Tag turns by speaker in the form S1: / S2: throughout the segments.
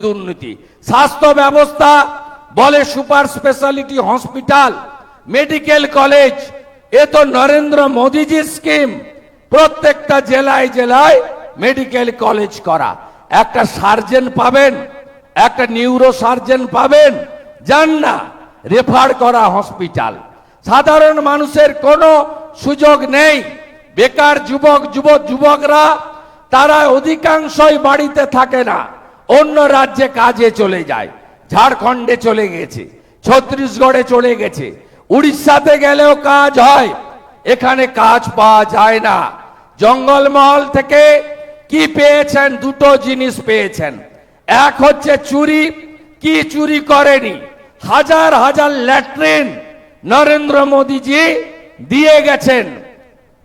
S1: দুর্নীতি। স্বাস্থ্য ব্যবস্থা বলে super speciality hospital, medical college, এ তো নরেন্দ্র মোদীজির স্কিম। প্রত্যেকটা জেলায় জেলায় মেডিকেল কলেজ করা। একটা সার্জন পাবেন, একটা নিউরো সার্জন পাবেন, যান না, রেফার করা হসপিটাল। সাধারণ মানুষের কোনো সুযোগ নেই। বেকার যুবকরা তারা অধিকাংশই বাড়িতে থাকে না, অন্য রাজ্যে কাজে চলে যায়। ঝাড়খণ্ডে চলে গেছে, ছত্তিশগড়ে চলে গেছে, উড়িষ্যাতে গেলেও কাজ হয়, এখানে কাজ পাওয়া যায় না। জঙ্গলমহল থেকে কি পেয়েছেন? দুটো জিনিস পেয়েছেন। এক হচ্ছে চুরি। কি চুরি করেনি? হাজার হাজার ল্যাট্রিন নরেন্দ্র মোদীজি দিয়ে গেছেন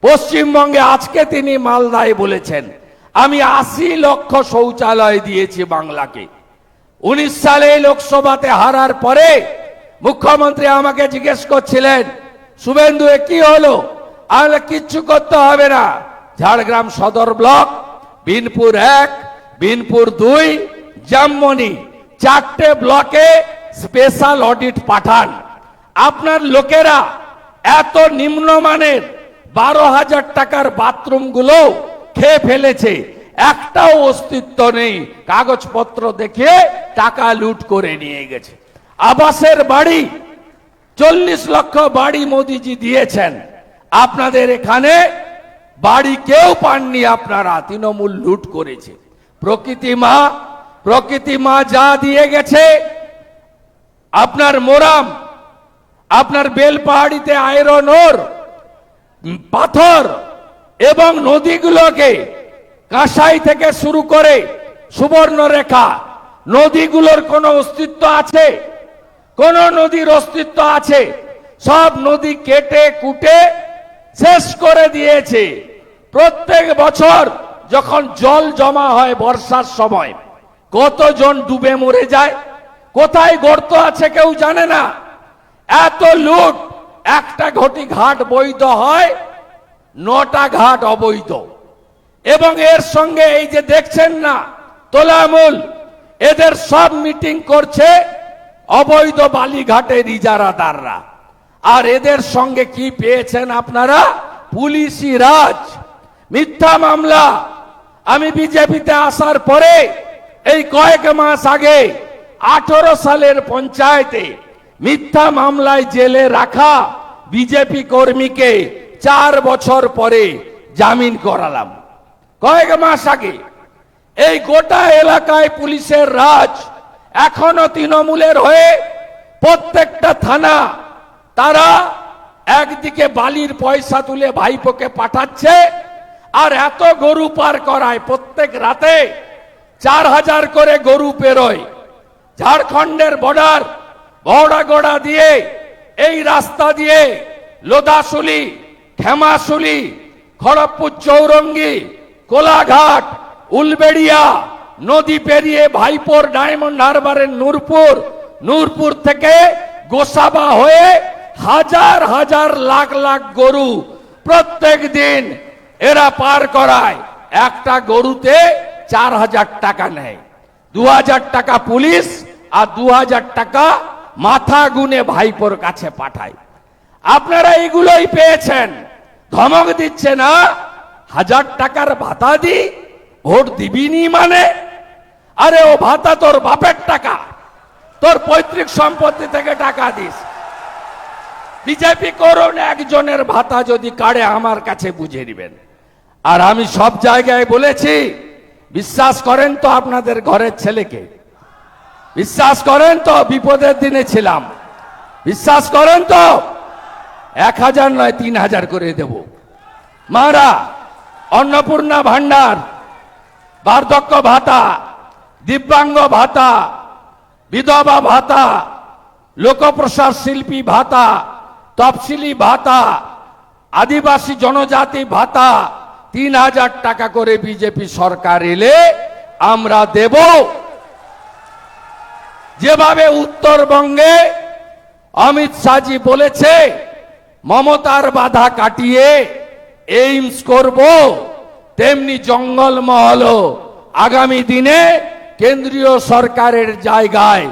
S1: পশ্চিমবঙ্গে। আজকে তিনি মালদায় বলেছেন আমি 80 লক্ষ শৌচালয় দিয়েছি বাংলাকে। 19 সালে লোকসভাতে হারার পরে মুখ্যমন্ত্রী আমাকে জিজ্ঞেস করছিলেন, শুভেন্দু এ কি হলো? আমি কিচ্ছু করতে হবে না। ঝাড়গ্রাম সদর ব্লক, বিনপুর 1, বিনপুর 2, জামমনি 4টে ব্লকে স্পেশাল অডিট পাঠান। আপনার লোকেরা এত নিম্নমানের 12,000 টাকার বাথরুম গুলো খেয়ে ফেলেছে, একটাও অস্তিত্ব নেই। কাগজপত্র দেখে টাকা লুট করে নিয়ে গেছে। আবাসের বাড়ি 40 লক্ষ বাড়ি মোদিজি দিয়েছেন, আপনাদের এখানে বাড়ি কেউ পাননি, আপনারা তৃণমূল লুট করেছে। প্রকৃতি মা যা দিয়ে গেছে, আপনার মোরাম, আপনার বেলপাহাড়িতে আয়রন ওর, পাথর এবং নদীগুলোকে কাঁসাই থেকে শুরু করে সুবর্ণরেখা, নদীগুলোর কোনো অস্তিত্ব আছে? কোন নদীর অস্তিত্ব আছে? সব নদী কেটে কুটে শেষ করে দিয়েছে। প্রত্যেক বছর যখন জল জমা হয় বর্ষার সময়, কতজন ডুবে মরে যায়, কোথায় গর্ত আছে কেউ জানে না। এত লুট। একটা ঘাট বৈধ হয়, 9টা ঘাট অবৈধ। এবং এর সঙ্গে এই যে দেখছেন না তোলামূল, এদের সব মিটিং করছে অবৈধ বালিঘাটের ইজারাদাররা। আর এদের সঙ্গে কি পেয়েছেন আপনারা? পুলিশি রাজ, মিথ্যা মামলা। আমি বিজেপিতে আসার পরে এই কয়েক মাস আগে 18 সালের পঞ্চায়েতে মিথ্যা মামলায় জেলে রাখা বিজেপি কর্মীকে 4 বছর পরে জামিন করালাম। কয়েক মাস আগে। এই গোটা এলাকায় পুলিশের রাজ এখনো তৃণমূলের হয়ে। প্রত্যেকটা থানা তারা একদিকে বালির পয়সা তুলে ভাইপোকে পাঠাচ্ছে, আর এত গরু পার করায়। প্রত্যেক রাতে 4000 করে গরু পেরোয়। ঝাড়খণ্ডের বর্ডার বড়াগড়া দিয়ে এই রাস্তা দিয়ে লোদাশুলি, খেমাশুলি, খড়গপুর চৌরঙ্গি, কোলাঘাট, উলবেড়িয়া নদী পেরিয়ে ভাইপোর ডায়মন্ড হারবারের নূরপুর থেকে গোসাবা হয়ে হাজার হাজার লাখ লাখ গরু প্রত্যেক দিন এরা পার করায়। একটা গরুতে 4000 টাকা নেয়। 2000 টাকা পুলিশ আর 2000 টাকা মাথা গুনে ভাইপোর কাছে পাঠায়। আপনারা এগুলোই পেয়েছেন। ধমক দিচ্ছে না 1000 টাকার ভাতা দি ভোট দিবিনি মানে? আরে ও ভাতা তোর বাপের টাকা, তোর পৈতৃক সম্পত্তি থেকে টাকা দিস। বিজেপি করুন, একজনের ভাতা যদি কাড়ে আমার কাছে বুঝে নেবেন। আর আমি সব জায়গায় বলেছি, বিশ্বাস করেন তো আপনাদের ঘরের ছেলেকে? বিশ্বাস করেন তো? বিপদের দিনে ছিলাম। বিশ্বাস করেন তো? 1000 নয় 3000 করে দেব। মারা অন্নপূর্ণা ভান্ডার, বার্ধক্য ভাতা, দিব্যাঙ্গ ভাতা, বিধবা ভাতা, লোকপ্রসাদ শিল্পী ভাতা, তফসিলি ভাতা, আদিবাসী জনজাতি ভাতা 3000 টাকা করে বিজেপি সরকার এলে আমরা দেব। যেভাবে উত্তরবঙ্গে অমিত শাহজি বলেছে মমতার বাধা কাটিয়ে এইমস করব, তেমনি জঙ্গলমহল আগামী দিনে কেন্দ্রীয় সরকারের জায়গায়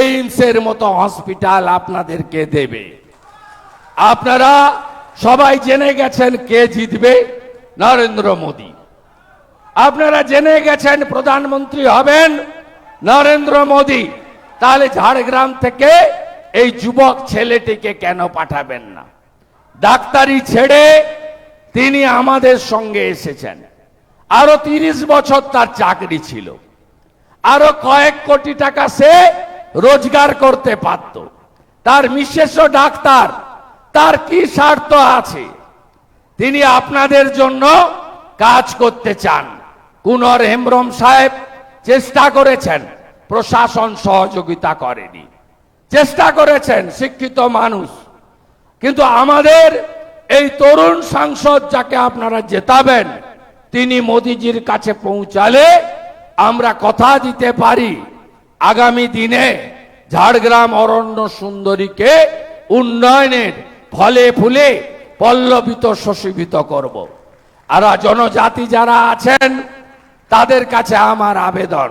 S1: এইমসের মতো হসপিটাল আপনাদেরকে দেবে। আপনারা সবাই জেনে গেছেন কে জিতবে, নরেন্দ্র মোদী। আপনারা জেনে গেছেন প্রধানমন্ত্রী হবেন নরেন্দ্র মোদী। তাহলে ঝাড়গ্রাম থেকে এই যুবক ছেলেটিকে কেন পাঠাবেন না? ডাক্তারি ছেড়ে তিনি আমাদের সঙ্গে এসেছেন। আরো 30 বছর তার চাকরি ছিল, আরো কয়েক কোটি টাকা সে রোজগার করতে পারত। তার মিসেসও ডাক্তার, তার কি স্বার্থ আছে? তিনি আপনাদের জন্য কাজ করতে চান। কুনর হেমব্রম সাহেব চেষ্টা করেছেন, প্রশাসন সহযোগিতা করেনি। চেষ্টা করেছেন শিক্ষিত মানুষ, কিন্তু আমাদের এই তরুণ সাংসদ যাকে আপনারা জেতাবেন, তিনি মোদিজির কাছে পৌঁছালে আমরা কথা দিতে পারি আগামী দিনে ঝাড়গ্রাম অরণ্য সুন্দরীকে উন্নয়নের ফলে ফুলে পল্লবিত শোষিত করব। আর জনজাতি যারা আছেন তাদের কাছে আমার আবেদন,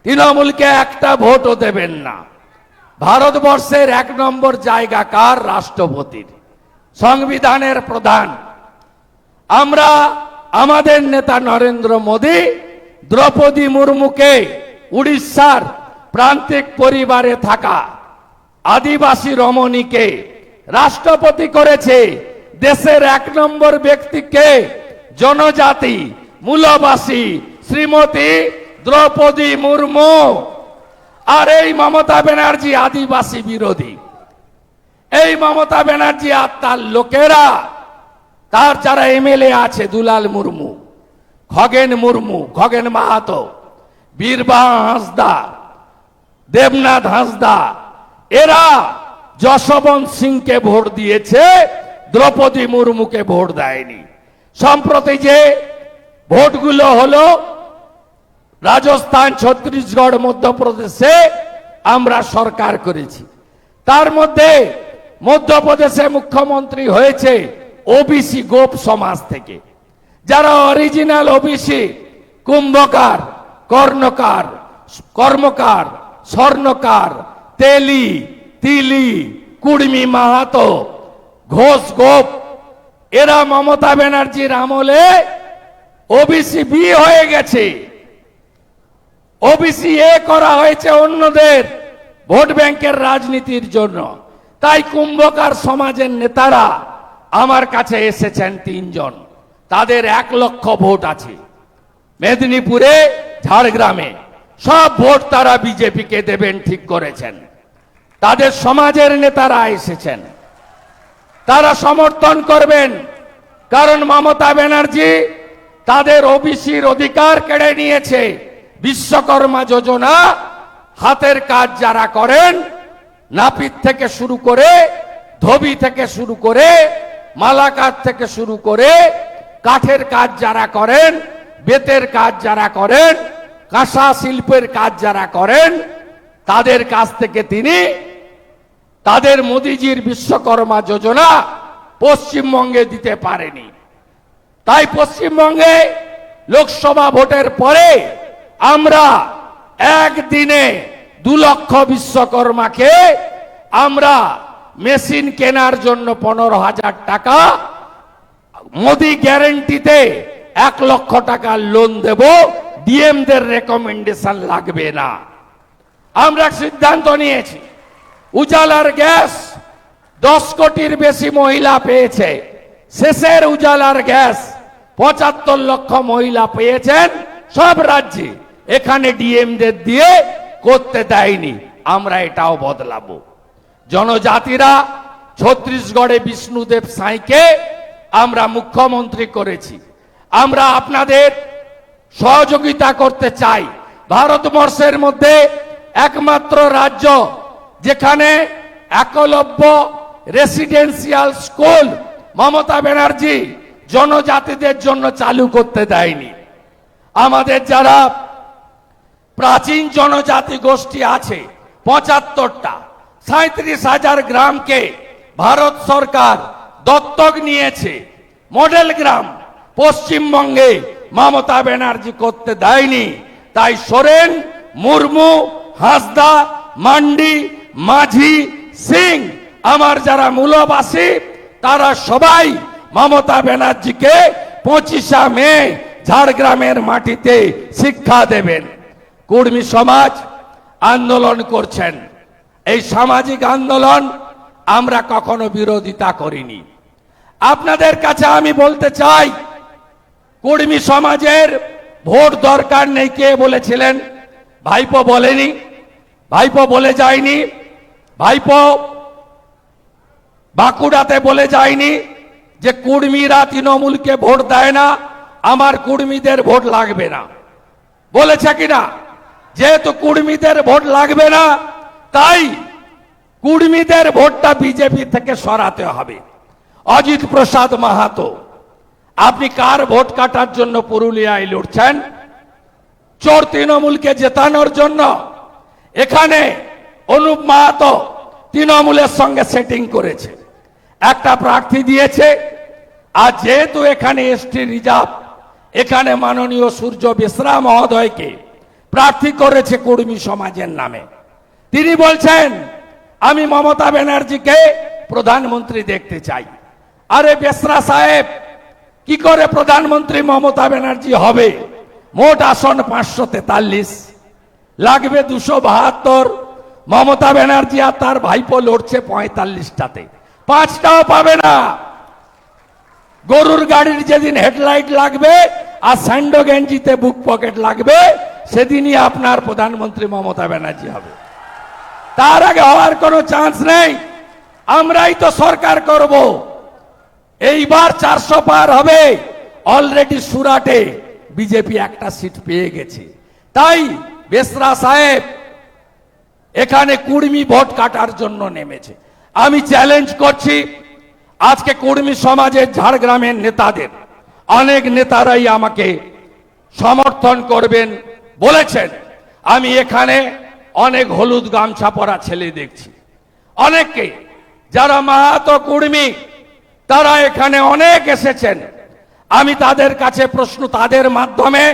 S1: তৃণমূলকে একটা ভোটও দেবেন না। ভারতবর্ষের 1 নম্বর জায়গা কার? রাষ্ট্রপতির, সংবিধানের প্রধান। আমরা আমাদের নেতা নরেন্দ্র মোদী দ্রৌপদী মুর্মুকে উড়িষ্যার প্রান্তিক পরিবারে থাকা আদিবাসী রমণীকে রাষ্ট্রপতি করেছে। দেশের 1 নম্বর ব্যক্তিকে জনজাতি মূলবাসী শ্রীমতী দ্রৌপদী মুর্মু। আর এই মমতা ব্যানার্জি আদিবাসী বিরোধী। এই মমতা ব্যানার্জি আর তার লোকেরা, তার যারা এমএলএ আছে, দুলাল মুর্মু, খগেন মাহাতো, বীরবাহ হাঁসদা, দেবনাথ হাঁসদা, এরা যশবন্ত সিংকে ভোট দিয়েছে, দ্রৌপদী মুর্মুকে ভোট দেয়নি। সম্প্রতি যে ভোটগুলো হলো রাজস্থান, ছত্তিশগড়, মধ্যপ্রদেশে আমরা সরকার করেছি। তার মধ্যে মধ্যপ্রদেশে মুখ্যমন্ত্রী হয়েছে ওবিসি গোপ সমাজ থেকে, যারা অরিজিনাল ওবিসি, কুম্ভকার, কর্ণকার, কর্মকার, স্বর্ণকার, তেলি, তিলি, কুর্মী, মাহাতো, ঘোষ, গোপ, এরা মমতা ব্যানার্জির আমলে ওবিসি বি হয়ে গেছে। ওবিসি এ করা হয়েছে অন্যদের ভোট ব্যাংকের রাজনীতির জন্য। তাই কুম্ভকার সমাজের নেতারা আমার কাছে এসেছেন 3 জন, তাদের 1 লক্ষ ভোট আছে মেদিনীপুরে, ঝাড়গ্রামে। সব ভোট তারা বিজেপিকে দেবেন ঠিক করেছেন। তাদের সমাজের নেতারা এসেছেন, তারা সমর্থন করবেন, কারণ মমতা ব্যানার্জি তাদের ওবিসির অধিকার কেড়ে নিয়েছে। বিশ্বকর্মা যোজনা, হাতের কাজ যারা করেন, নাপিত থেকে শুরু করে, ধোবি থেকে শুরু করে, মালাকার থেকে শুরু করে, কাঠের কাজ যারা করেন, বেতের কাজ যারা করেন, কাঁসা শিল্পের কাজ যারা করেন, তাদের কাছ থেকে তিনি তাদের মোদিজির বিশ্বকর্মা যোজনা পশ্চিমবঙ্গে দিতে পারেনি। তাই পশ্চিমবঙ্গে লোকসভা ভোটের পরে আমরা একদিনে 2 লক্ষ বিশ্বকর্মাকে আমরা মেশিন কেনার জন্য 15,000 টাকা, মোদি গ্যারেন্টিতে 1 লক্ষ টাকা লোন দেব। ডিএমদের রেকমেন্ডেশন লাগবে না। আমরা সিদ্ধান্ত নিয়েছি। উজালার গ্যাস 10 কোটির বেশি মহিলা পেয়েছে। শেষের উজালার গ্যাস 75 লক্ষ মহিলা পেয়েছেন সব রাজ্যে। এখানে ডিএমদের দিয়ে করতে দেয়নি। আমরা এটাও বদলাবো। জনজাতিরা ছত্তিশগড়ে বিষ্ণুদেব সাঁইকে আমরা মুখ্যমন্ত্রী করেছি। আমরা আপনাদের সহযোগিতা করতে চাই। ভারতবর্ষের মধ্যে একমাত্র রাজ্য যেখানে একলব্য রেসিডেন্সিয়াল স্কুল মমতা ব্যানার্জি জনজাতিদের জন্য চালু করতে দেয়নি। আমাদের যারা প্রাচীন জনজাতি গোষ্ঠী আছে 75টা, 37,000 গ্রামকে ভারত সরকার দত্তক নিয়েছে। মডেল গ্রাম পশ্চিমবঙ্গে মমতা ব্যানার্জি করতে দেয়নি। তাই সোরেন, মুর্মু, হাঁসদা, মান্ডি, মাঝি, সিং আমার যারা মূলবাসী তারা সবাই মমতা ব্যানার্জিকে 25 মে ঝাড়গ্রামের মাটিতে শিক্ষা দেবেন। কুর্মী সমাজ আন্দোলন করছেন, এই সামাজিক আন্দোলন আমরা কখনো বিরোধিতা করিনি। আপনাদের কাছে আমি বলতে চাই, কুর্মী সমাজের ভোট দরকার নেই কে বলেছিলেন? ভাইপো বলেনি, ভাইপো বলে যায়নি, ভাইপো বাঁকুড়াতে বলে যায়নি যে কুর্মীরা তৃণমূলকে ভোট দেয় না, আমার কুর্মীদের ভোট লাগবে না, বলেছে কিনা? যেহেতু কুর্মীদের ভোট লাগবে না, তাই কুর্মীদের ভোটটা বিজেপি থেকে সরাতে হবে। অজিত প্রসাদ মাহাতো, আপনি কার ভোট কাটার জন্য পুরুলিয়ায় লড়ছেন? চোর তৃণমূলকে জেতানোর জন্য? এখানে অনুপ মাহাতো তৃণমূলের সঙ্গে সেটিং করেছে, একটা প্রার্থী দিয়েছে, আর যেহেতু এখানে এসটি রিজার্ভ, এখানে মাননীয় সূর্য বেসরা মহোদয়কে প্রার্থী করেছে কুর্মী সমাজের নামে। তিনি বলছেন আমি মমতা ব্যানার্জিকে প্রধানমন্ত্রী দেখতে চাই। আরে বেসরা সাহেব, কি করে প্রধানমন্ত্রী মমতা ব্যানার্জি হবে? মোট আসন 543, লাগবে 272। মমতা ব্যানার্জি আর তার ভাইপো লড়ছে 45টাতে, 5টাও পাবে না। গরুর গাড়ির যেদিন হেডলাইট লাগবে আর স্যান্ডো গেঞ্জিতে বুক পকেট লাগবে, সেদিনই আপনার প্রধানমন্ত্রী মমতা ব্যানার্জি হবে। তার আগে হওয়ার কোনো চান্স নেই। আমরাই তো সরকার করব। এইবার 400 পার হবে। অলরেডি সুরাটে বিজেপি একটা সিট পেয়ে গেছে। তাই বেসরা সাহেব এখানে কুর্মী ভোট কাটার জন্য নেমেছে। আমি চ্যালেঞ্জ করছি আজকে কুর্মী সমাজের ঝাড়গ্রামের নেতাদের, অনেক নেতারাই আমাকে সমর্থন করবেন বলেছেন। আমি এখানে অনেক হলুদ গামছা পরা ছেলে দেখছি, অনেককে যারা মাহাতো কুর্মী তারা এখানে অনেক এসেছেন। আমি তাদের কাছে প্রশ্ন, তাদের মাধ্যমে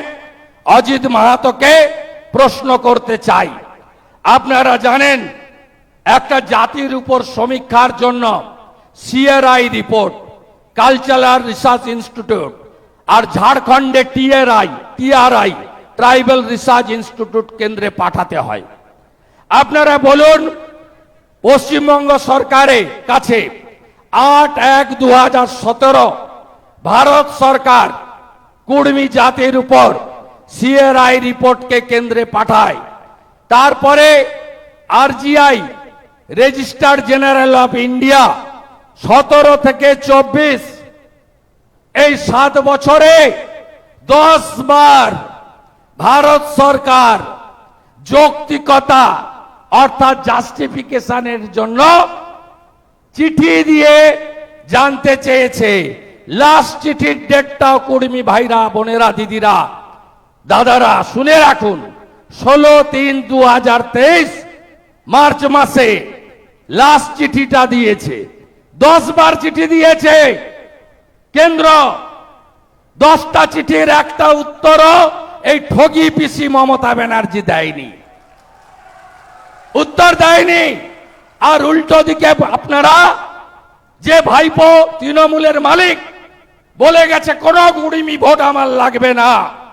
S1: অজিত মাহাতোকে প্রশ্ন করতে চাই। আপনারা জানেন একটা জাতির উপর সমীক্ষার জন্য CRI report, cultural research institute, আর ঝাড়খণ্ডে টিআরআই ট্রাইবাল রিসার্চ ইনস্টিটিউট কেন্দ্রে পাঠাতে হয়। আপনারা বলুন, পশ্চিমবঙ্গ সরকারের কাছে 8/1/2017 ভারত সরকার কুর্মী জাতির উপর সিআরআই রিপোর্টকে কেন্দ্রে পাঠায়। তারপরে আরজিআই, রেজিস্ট্রার জেনারেল অফ ইন্ডিয়া, 17 থেকে 24 এই 7 বছরে 10 বার ভারত সরকার যৌক্তিকতা অর্থাৎ জাস্টিফিকেশনের জন্য চিঠি দিয়ে জানতে চেয়েছে। লাস্ট চিঠির ডেটটাও কুর্মী ভাইরা, বোনেরা, দিদিরা, দাদারা শুনে রাখুন, 16/3/2023 মার্চ মাসে লাস্ট চিঠিটা দিয়েছে। 10 বার চিঠি দিয়েছে কেন্দ্র। 10টা চিঠির একটা উত্তরও এই ঠগি পিসি মমতা ব্যানার্জি দেয়নি, উত্তর দেয়নি। আর উল্টো দিকে আপনারা, যে ভাইপো তৃণমূলের মালিক, বলে গেছে কোনো কুর্মী ভোট আমার লাগবে না,